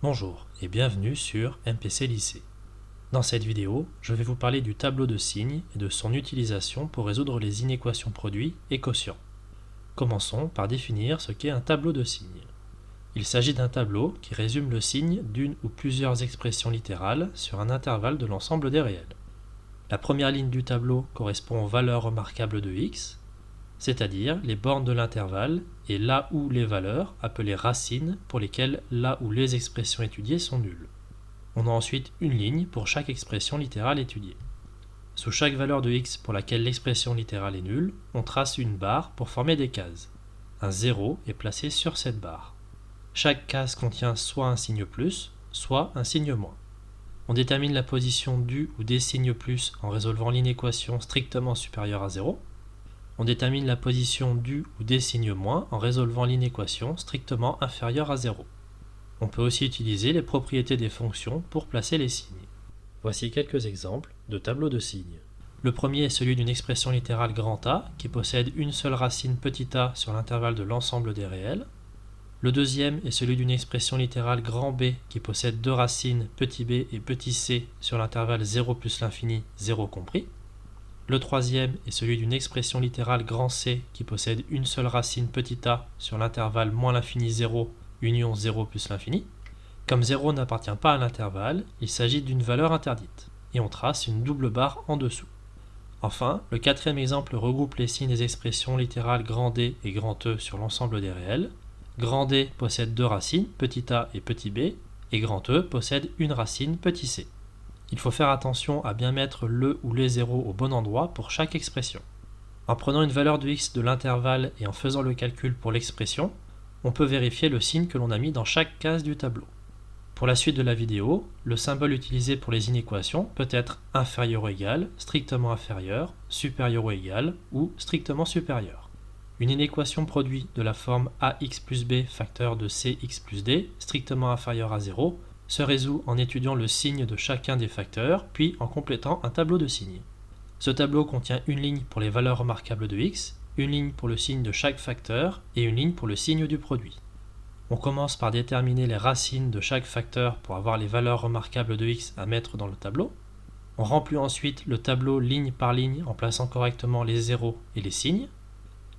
Bonjour et bienvenue sur MPC Lycée. Dans cette vidéo, je vais vous parler du tableau de signes et de son utilisation pour résoudre les inéquations produits et quotients. Commençons par définir ce qu'est un tableau de signes. Il s'agit d'un tableau qui résume le signe d'une ou plusieurs expressions littérales sur un intervalle de l'ensemble des réels. La première ligne du tableau correspond aux valeurs remarquables de x, c'est-à-dire les bornes de l'intervalle et là où les valeurs, appelées racines, pour lesquelles là où les expressions étudiées sont nulles. On a ensuite une ligne pour chaque expression littérale étudiée. Sous chaque valeur de x pour laquelle l'expression littérale est nulle, on trace une barre pour former des cases. Un 0 est placé sur cette barre. Chaque case contient soit un signe plus, soit un signe moins. On détermine la position du ou des signes plus en résolvant l'inéquation strictement supérieure à 0. On détermine la position du ou des signes moins en résolvant l'inéquation strictement inférieure à 0. On peut aussi utiliser les propriétés des fonctions pour placer les signes. Voici quelques exemples de tableaux de signes. Le premier est celui d'une expression littérale grand A qui possède une seule racine petit a sur l'intervalle de l'ensemble des réels. Le deuxième est celui d'une expression littérale grand B qui possède deux racines petit b et petit c sur l'intervalle 0 plus l'infini, 0 compris. Le troisième est celui d'une expression littérale grand C qui possède une seule racine petit a sur l'intervalle moins l'infini 0, union 0 plus l'infini. Comme 0 n'appartient pas à l'intervalle, il s'agit d'une valeur interdite, et on trace une double barre en dessous. Enfin, le quatrième exemple regroupe les signes des expressions littérales grand D et grand E sur l'ensemble des réels. Grand D possède deux racines, petit a et petit b, et grand E possède une racine, petit c. Il faut faire attention à bien mettre le ou les zéros au bon endroit pour chaque expression. En prenant une valeur de x de l'intervalle et en faisant le calcul pour l'expression, on peut vérifier le signe que l'on a mis dans chaque case du tableau. Pour la suite de la vidéo, le symbole utilisé pour les inéquations peut être inférieur ou égal, strictement inférieur, supérieur ou égal ou strictement supérieur. Une inéquation produit de la forme ax plus b facteur de cx plus d strictement inférieur à 0 se résout en étudiant le signe de chacun des facteurs, puis en complétant un tableau de signes. Ce tableau contient une ligne pour les valeurs remarquables de x, une ligne pour le signe de chaque facteur et une ligne pour le signe du produit. On commence par déterminer les racines de chaque facteur pour avoir les valeurs remarquables de x à mettre dans le tableau. On remplit ensuite le tableau ligne par ligne en plaçant correctement les zéros et les signes.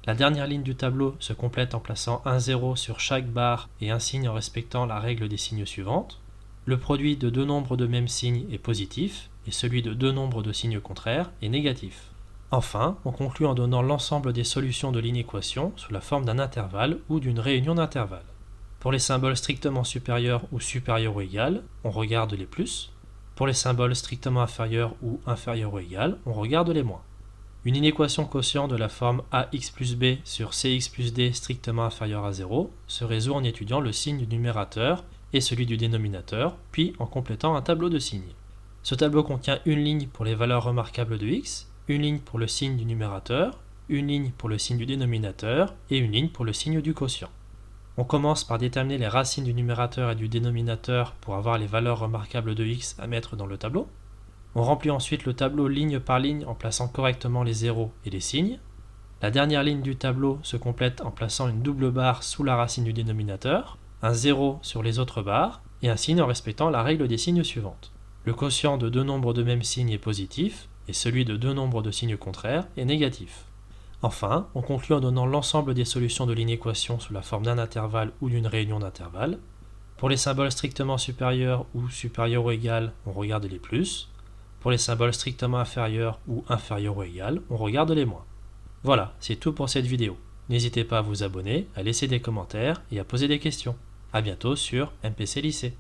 La dernière ligne du tableau se complète en plaçant un 0 sur chaque barre et un signe en respectant la règle des signes suivantes. Le produit de deux nombres de même signe est positif et celui de deux nombres de signes contraires est négatif. Enfin, on conclut en donnant l'ensemble des solutions de l'inéquation sous la forme d'un intervalle ou d'une réunion d'intervalles. Pour les symboles strictement supérieurs ou supérieurs ou égal, on regarde les plus. Pour les symboles strictement inférieurs ou inférieurs ou égal, on regarde les moins. Une inéquation quotient de la forme ax plus b sur cx plus d strictement inférieur à 0 se résout en étudiant le signe du numérateur et celui du dénominateur, puis en complétant un tableau de signes. Ce tableau contient une ligne pour les valeurs remarquables de x, une ligne pour le signe du numérateur, une ligne pour le signe du dénominateur et une ligne pour le signe du quotient. On commence par déterminer les racines du numérateur et du dénominateur pour avoir les valeurs remarquables de x à mettre dans le tableau. On remplit ensuite le tableau ligne par ligne en plaçant correctement les zéros et les signes. La dernière ligne du tableau se complète en plaçant une double barre sous la racine du dénominateur, un 0 sur les autres barres et un signe en respectant la règle des signes suivantes. Le quotient de deux nombres de même signe est positif et celui de deux nombres de signes contraires est négatif. Enfin, on conclut en donnant l'ensemble des solutions de l'inéquation sous la forme d'un intervalle ou d'une réunion d'intervalles. Pour les symboles strictement supérieurs ou supérieurs ou égal, on regarde les plus. Pour les symboles strictement inférieurs ou inférieurs ou égal, on regarde les moins. Voilà, c'est tout pour cette vidéo. N'hésitez pas à vous abonner, à laisser des commentaires et à poser des questions. A bientôt sur MPC Lycée.